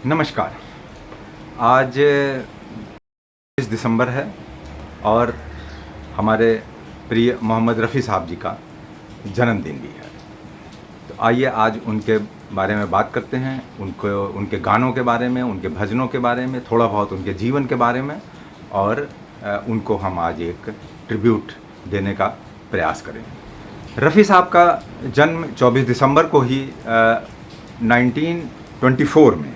नमस्कार। आज 20 दिसंबर है और हमारे प्रिय मोहम्मद रफ़ी साहब जी का जन्मदिन भी है। तो आइए आज उनके बारे में बात करते हैं, उनके गानों के बारे में, उनके भजनों के बारे में, थोड़ा बहुत उनके जीवन के बारे में और उनको हम आज एक ट्रिब्यूट देने का प्रयास करेंगे। रफ़ी साहब का जन्म 24 दिसंबर को ही 1924 में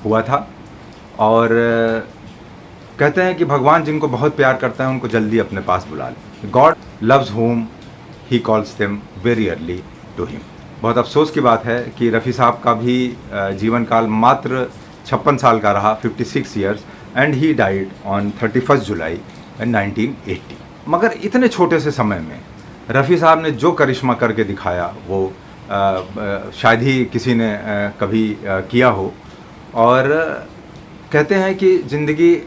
हुआ था और कहते हैं कि भगवान जिनको बहुत प्यार करता है उनको जल्दी अपने पास बुला ले। God loves whom he calls them very early to him. बहुत अफसोस की बात है कि रफ़ी साहब का भी जीवन काल मात्र 56 साल का रहा, 56 years, and he died on 31 जुलाई 1980। मगर इतने छोटे से समय में रफ़ी साहब ने जो करिश्मा करके दिखाया वो शायद ही किसी ने कभी किया हो। और कहते हैं कि ज़िंदगी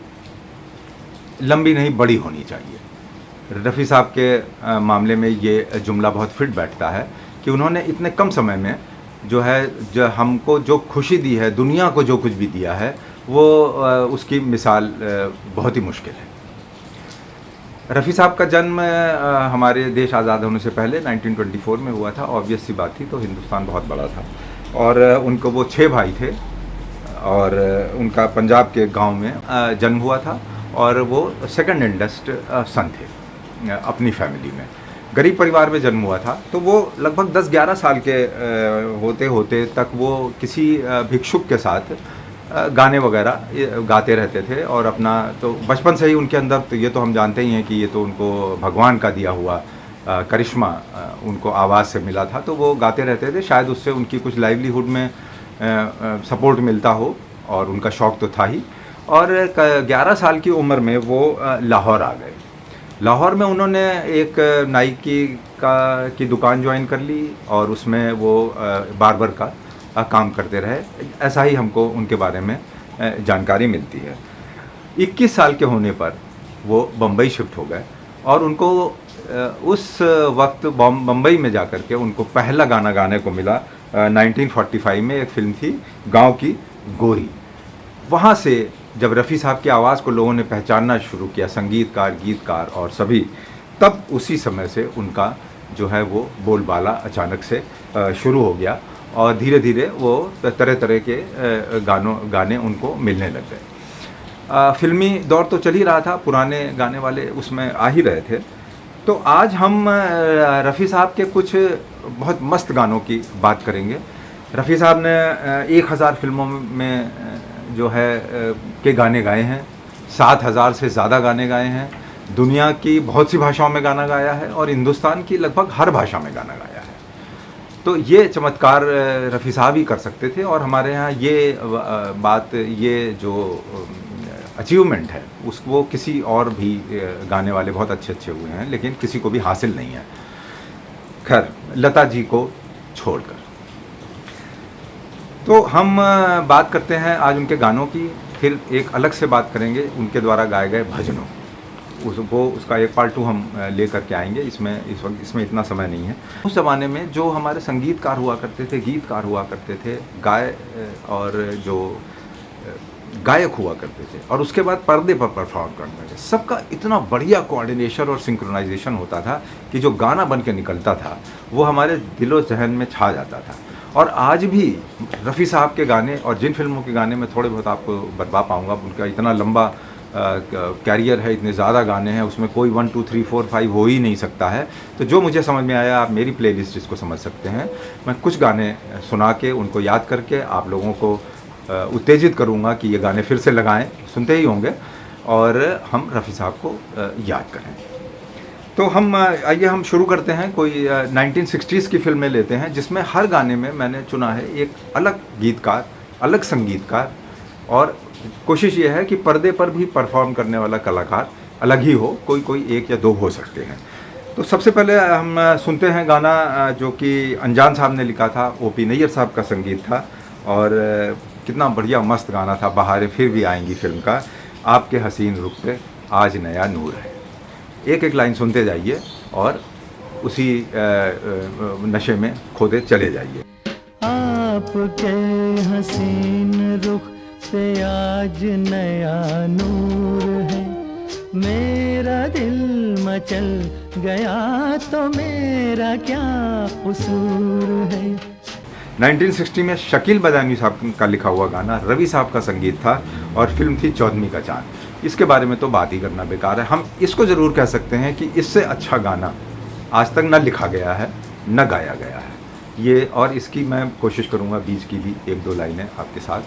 लंबी नहीं बड़ी होनी चाहिए। रफ़ी साहब के मामले में ये जुमला बहुत फिट बैठता है कि उन्होंने इतने कम समय में जो हमको जो खुशी दी है, दुनिया को जो कुछ भी दिया है, वो उसकी मिसाल बहुत ही मुश्किल है। रफ़ी साहब का जन्म हमारे देश आज़ाद होने से पहले 1924 में हुआ था। ऑब्वियस सी बात थी, तो हिंदुस्तान बहुत बड़ा था और उनको वो 6 भाई थे और उनका पंजाब के गांव में जन्म हुआ था और वो सेकंड एल्डेस्ट सन थे अपनी फैमिली में। गरीब परिवार में जन्म हुआ था, तो वो लगभग 10-11 साल के होते होते तक वो किसी भिक्षुक के साथ गाने वगैरह गाते रहते थे और अपना तो बचपन से ही उनके अंदर, तो ये तो हम जानते ही हैं कि ये तो उनको भगवान का दिया हुआ करिश्मा उनको आवाज़ से मिला था, तो वो गाते रहते थे। शायद उससे उनकी कुछ लाइवलीहुड में सपोर्ट मिलता हो और उनका शौक़ तो था ही। और 11 साल की उम्र में वो लाहौर आ गए। लाहौर में उन्होंने एक नाई की दुकान ज्वाइन कर ली और उसमें वो बार्बर का काम करते रहे। ऐसा ही हमको उनके बारे में जानकारी मिलती है। 21 साल के होने पर वो बम्बई शिफ्ट हो गए और उनको उस वक्त बम्बई में जाकर के उनको पहला गाना गाने को मिला। 1945 में एक फिल्म थी गांव की गोरी। वहाँ से जब रफ़ी साहब की आवाज़ को लोगों ने पहचानना शुरू किया, संगीतकार, गीतकार और सभी, तब उसी समय से उनका जो है वो बोलबाला अचानक से शुरू हो गया और धीरे धीरे वो तरह तरह के गाने उनको मिलने लग गए। फिल्मी दौर तो चल ही रहा था, पुराने गाने वाले उसमें आ ही रहे थे। तो आज हम रफ़ी साहब के कुछ बहुत मस्त गानों की बात करेंगे। रफ़ी साहब ने 1000 फिल्मों में जो है के गाने गाए हैं, 7000 से ज़्यादा गाने गाए हैं, दुनिया की बहुत सी भाषाओं में गाना गाया है और हिंदुस्तान की लगभग हर भाषा में गाना गाया है। तो ये चमत्कार रफ़ी साहब ही कर सकते थे और हमारे यहाँ ये जो अचीवमेंट है वो किसी और भी गाने वाले बहुत अच्छे हुए हैं, लेकिन किसी को भी हासिल नहीं है, खैर लता जी को छोड़कर। तो हम बात करते हैं आज उनके गानों की, फिर एक अलग से बात करेंगे उनके द्वारा गाए गए भजनों। उसका एक पार्ट 2 हम लेकर के आएंगे। इसमें इतना समय नहीं है। उस ज़माने में जो हमारे संगीतकार हुआ करते थे, गीतकार हुआ करते थे, और जो गायक हुआ करते थे और उसके बाद पर्दे पर परफॉर्म करते थे, सबका इतना बढ़िया कोऑर्डिनेशन और सिंक्रोनाइजेशन होता था कि जो गाना बन के निकलता था वो हमारे दिलो जहन में छा जाता था। और आज भी रफ़ी साहब के गाने और जिन फिल्मों के गाने में थोड़े बहुत आपको बता पाऊँगा, उनका इतना लंबा कैरियर है, इतने ज़्यादा गाने हैं, उसमें कोई 1 2 3 4 5 हो ही नहीं सकता है। तो जो मुझे समझ में आया, आप मेरी प्लेलिस्ट इसको समझ सकते हैं। मैं कुछ गाने सुना के उनको याद करके आप लोगों को उत्तेजित करूंगा कि ये गाने फिर से लगाएं, सुनते ही होंगे और हम रफ़ी साहब को याद करें। तो आइए हम शुरू करते हैं। कोई 1960s की फिल्में लेते हैं जिसमें हर गाने में मैंने चुना है एक अलग गीतकार, अलग संगीतकार, और कोशिश ये है कि पर्दे पर भी परफॉर्म करने वाला कलाकार अलग ही हो, कोई 1 या 2 हो सकते हैं। तो सबसे पहले हम सुनते हैं गाना जो कि अनजान साहब ने लिखा था, OP नैयर साहब का संगीत था और कितना बढ़िया मस्त गाना था, बहारें फिर भी आएंगी फिल्म का। आपके हसीन रुख पे आज नया नूर है। एक लाइन सुनते जाइए और उसी नशे में खोदे चले जाइए। आप आपके हसीन रुख पे आज नया नूर है, मेरा दिल मचल गया तो मेरा क्या कसूर है। 1960 में शकील बदायूनी साहब का लिखा हुआ गाना रवि साहब का संगीत था और फिल्म थी चौदहवीं का चांद। इसके बारे में तो बात ही करना बेकार है। हम इसको ज़रूर कह सकते हैं कि इससे अच्छा गाना आज तक न लिखा गया है न गाया गया है ये, और इसकी मैं कोशिश करूँगा बीच की भी एक दो लाइनें आपके साथ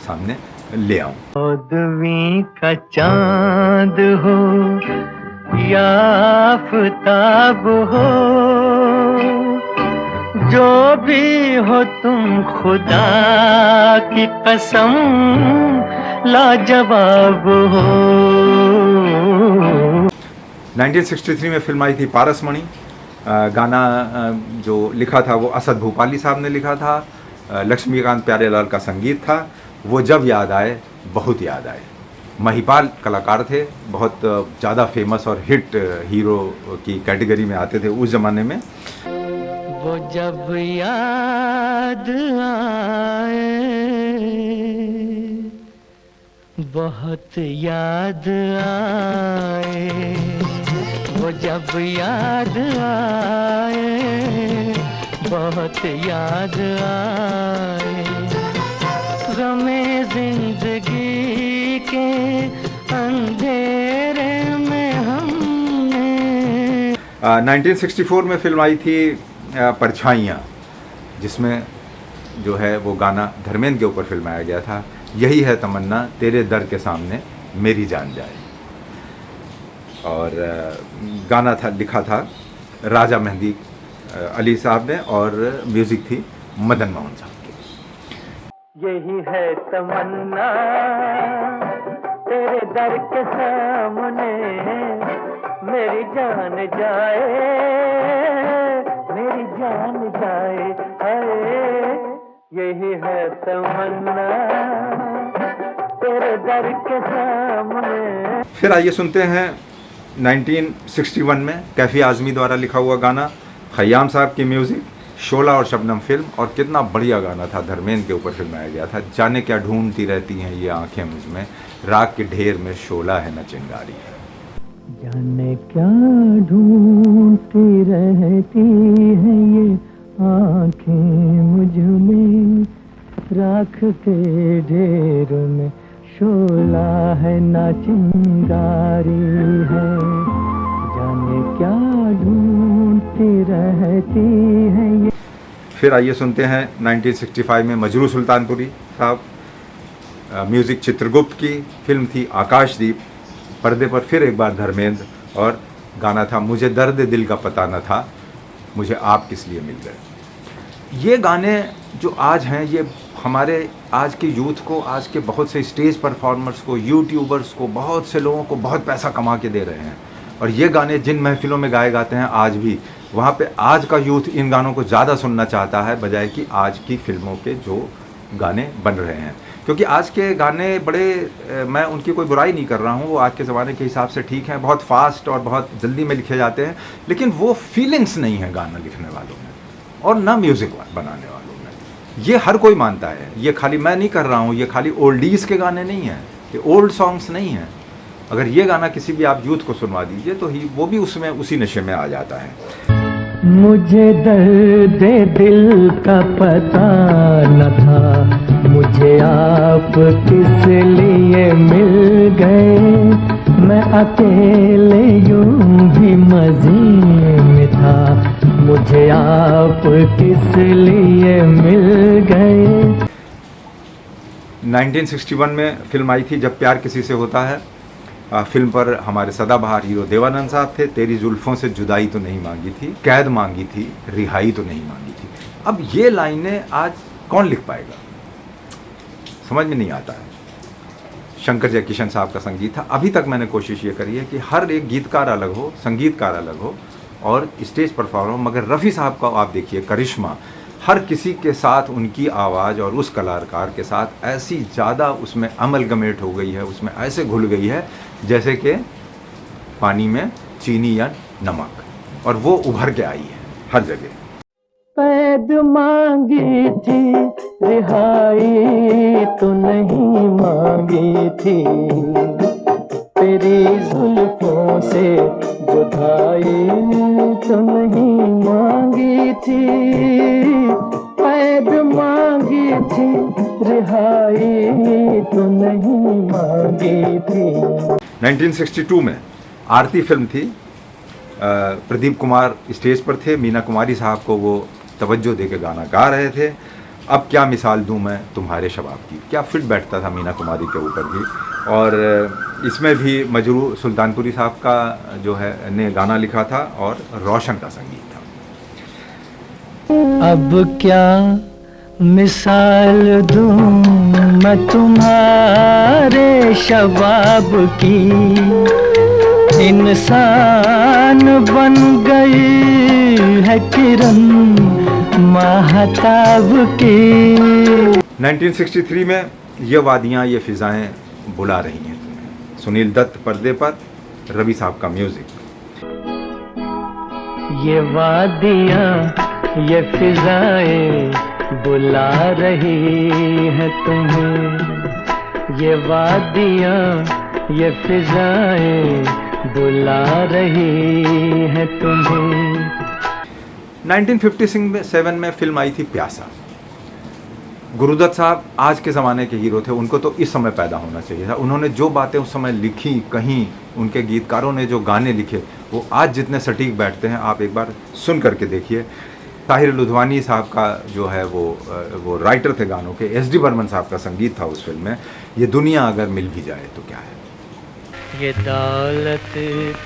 सामने ले आऊँ। चौदहवीं का चांद हो या आफताब हो, जो भी हो तुम खुदा की कसम लाजवाब हो। 1963 में फिल्म आई थी पारसमणि। गाना जो लिखा था वो असद भूपाली साहब ने लिखा था, लक्ष्मीकांत प्यारेलाल का संगीत था। वो जब याद आए बहुत याद आए। महिपाल कलाकार थे, बहुत ज़्यादा फेमस और हिट हीरो की कैटेगरी में आते थे उस ज़माने में। वो जब याद आए बहुत याद आए, वो जब याद आए बहुत याद आए, गमे जिंदगी के अंधेरे में हमने। 1964 में फिल्म आई थी परछाइयाँ, जिसमें जो है वो गाना धर्मेंद्र के ऊपर फिल्माया गया था। यही है तमन्ना तेरे दर के सामने मेरी जान जाए। और गाना था लिखा था राजा मेहंदी अली साहब ने और म्यूज़िक थी मदन मोहन साहब की। यही है तमन्ना तेरे दर के सामने मेरी जान जाए, मेरी जान जाए, हाय यही है तमन्ना तेरे दर के सामने। फिर आइए सुनते हैं 1961 में कैफी आज़मी द्वारा लिखा हुआ गाना, खयाम साहब की म्यूज़िक, शोला और शबनम फिल्म। और कितना बढ़िया गाना था, धर्मेंद्र के ऊपर फिल्माया गया था। जाने क्या ढूंढती रहती हैं ये आंखें मुझ में, राख के ढेर में शोला है न चिंगारी है। जाने क्या ढूंढती रहती है ये आँखें मुझ में, राख के ढेर में शोला है ना चिंगारी है। जाने क्या ढूंढती रहती है ये। फिर आइए सुनते हैं 1965 में मजरू सुल्तानपुरी साहब, म्यूज़िक चित्रगुप्त की, फिल्म थी आकाशदीप। पर्दे पर फिर एक बार धर्मेंद्र और गाना था मुझे दर्द दिल का पता न था, मुझे आप किस लिए मिल गए। ये गाने जो आज हैं ये हमारे आज के यूथ को, आज के बहुत से स्टेज परफॉर्मर्स को, यूट्यूबर्स को, बहुत से लोगों को बहुत पैसा कमा के दे रहे हैं। और ये गाने जिन महफिलों में गाए जाते हैं आज भी, वहाँ पे आज का यूथ इन गानों को ज़्यादा सुनना चाहता है बजाय कि आज की फिल्मों के जो गाने बन रहे हैं। क्योंकि आज के गाने बड़े, मैं उनकी कोई बुराई नहीं कर रहा हूँ, वो आज के ज़माने के हिसाब से ठीक हैं, बहुत फास्ट और बहुत जल्दी में लिखे जाते हैं, लेकिन वो फीलिंग्स नहीं है गाना लिखने वालों में और ना म्यूज़िक बनाने वालों में। ये हर कोई मानता है, ये खाली मैं नहीं कर रहा हूँ, ये खाली ओल्डीज़ के गाने नहीं हैं, ये ओल्ड सॉन्ग्स नहीं हैं। अगर ये गाना किसी भी आप यूथ को सुनवा दीजिए तो ही वो भी उसमें उसी नशे में आ जाता है। मुझे दर्द दिल का पता न था, मुझे आप किस लिए मिल गए, मैं अकेले यूं भी मज़े में था, मुझे आप किस लिए मिल गए। 1961 में फिल्म आई थी जब प्यार किसी से होता है। फिल्म पर हमारे सदाबहार हीरो देवानंद साहब थे। तेरी जुल्फ़ों से जुदाई तो नहीं मांगी थी, कैद मांगी थी, रिहाई तो नहीं मांगी थी। अब ये लाइनें आज कौन लिख पाएगा, समझ में नहीं आता है। शंकर जयकिशन साहब का संगीत था। अभी तक मैंने कोशिश ये करी है कि हर एक गीतकार अलग हो, संगीतकार अलग हो और स्टेज परफॉर्मर, मगर रफ़ी साहब का आप देखिए करिश्मा, हर किसी के साथ उनकी आवाज़ और उस कलाकार के साथ ऐसी ज़्यादा उसमें अमलगमेट हो गई है, उसमें ऐसे घुल गई है जैसे कि पानी में चीनी या नमक, और वो उभर के आई है हर जगह। पैद कैद मांगी थी, रिहाई तो नहीं मांगी थी, तेरी जुल्फों से जुदाई तो नहीं मांगी थी, कैद मांगी थी, रिहाई तो नहीं मांगी थी। 1962 में आरती फिल्म थी। प्रदीप कुमार स्टेज पर थे, मीना कुमारी साहब को वो तवज्जो दे के गाना गा रहे थे। अब क्या मिसाल दूं मैं तुम्हारे शबाब की, क्या फिट बैठता था मीना कुमारी के ऊपर भी। और इसमें भी मजरू सुल्तानपुरी साहब का जो है ने गाना लिखा था और रोशन का संगीत था। अब क्या मिसाल दूं मैं तुम्हारे शबाब की, इंसान बन गई है किरण महताब की। 1963 में ये वादियाँ ये फिजाएं बुला रही हैं तुम्हें, सुनील दत्त पर्दे पर, रवि साहब का म्यूजिक। ये वादियाँ ये फिजाएं बुला रही है तुम्हें, ये वादियाँ ये फिजाएं बुला रही है तुम्हें। 1957 में फिल्म आई थी प्यासा। गुरुदत्त साहब आज के ज़माने के हीरो थे, उनको तो इस समय पैदा होना चाहिए था। उन्होंने जो बातें उस समय लिखी, कहीं उनके गीतकारों ने जो गाने लिखे वो आज जितने सटीक बैठते हैं, आप एक बार सुन करके देखिए। ताहिर लुधियानी साहब का जो है वो राइटर थे गानों के, एस डी बर्मन साहब का संगीत था उस फिल्म में। ये दुनिया अगर मिल भी जाए तो क्या है। ये दौलत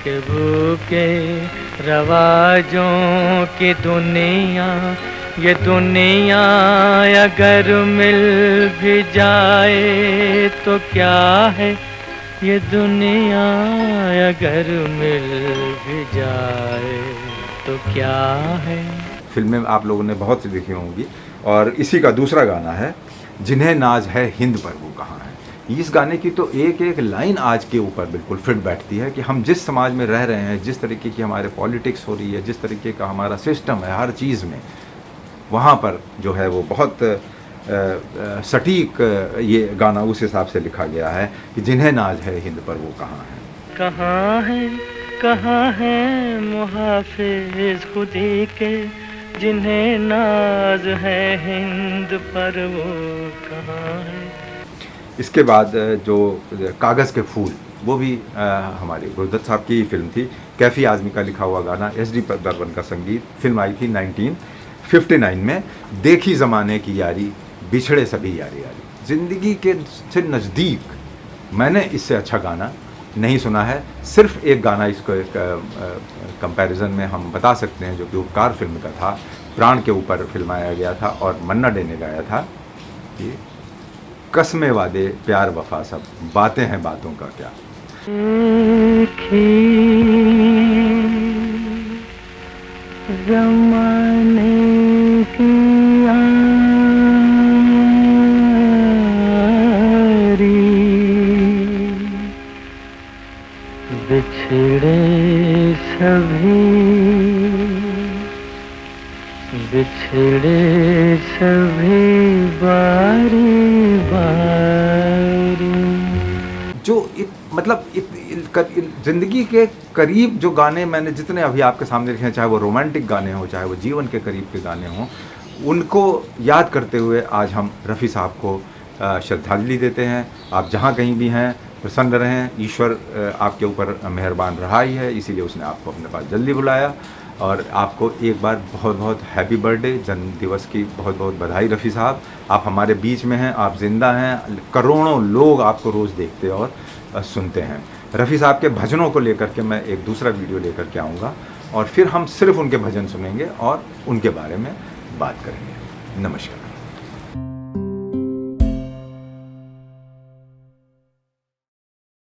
के भूखे रवाजों की दुनिया, ये दुनिया अगर मिल भी जाए तो क्या है, ये दुनिया अगर मिल भी जाए तो क्या है। फिल्में आप लोगों ने बहुत सी देखी होंगी और इसी का दूसरा गाना है जिन्हें नाज है हिंद पर वो कहाँ है। इस गाने की तो एक एक लाइन आज के ऊपर बिल्कुल फिट बैठती है कि हम जिस समाज में रह रहे हैं, जिस तरीके की हमारे पॉलिटिक्स हो रही है, जिस तरीके का हमारा सिस्टम है हर चीज़ में, वहाँ पर जो है वो बहुत सटीक ये गाना उस हिसाब से लिखा गया है कि जिन्हें नाज है हिंद पर वो कहाँ है। कहाँ है मुहाफिज खुदी के, जिन्हें नाज है हिंद पर वो कहाँ है। इसके बाद जो कागज़ के फूल, वो भी हमारे गुरुदत्त साहब की फिल्म थी। कैफी आज़मी का लिखा हुआ गाना, एस डी बर्मन का संगीत। फिल्म आई थी 1959 में। देखी ज़माने की यारी, बिछड़े सभी यारी यारी। ज़िंदगी के से नज़दीक मैंने इससे अच्छा गाना नहीं सुना है। सिर्फ एक गाना इसको कंपैरिजन में हम बता सकते हैं जो कि उपकार फिल्म का था, प्राण के ऊपर फिल्माया गया था और मन्ना डे ने गाया था। ये कसमें वादे प्यार वफा सब, बातें हैं बातों का क्या। ज़माने की बिछड़े सभी बारी बारी। जो मतलब ज़िंदगी के करीब जो गाने मैंने जितने अभी आपके सामने रखे हैं, चाहे वो रोमांटिक गाने हों, चाहे वो जीवन के करीब के गाने हों, उनको याद करते हुए आज हम रफ़ी साहब को श्रद्धांजलि देते हैं। आप जहाँ कहीं भी हैं प्रसन्न रहें, ईश्वर आपके ऊपर मेहरबान रहा ही है, इसीलिए उसने आपको अपने पास जल्दी बुलाया। और आपको एक बार बहुत बहुत हैप्पी बर्थडे, जन्म दिवस की बहुत बहुत बधाई रफ़ी साहब। आप हमारे बीच में हैं, आप ज़िंदा हैं, करोड़ों लोग आपको रोज़ देखते और सुनते हैं। रफ़ी साहब के भजनों को लेकर के मैं एक दूसरा वीडियो लेकर के आऊँगा और फिर हम सिर्फ उनके भजन सुनेंगे और उनके बारे में बात करेंगे। नमस्कार।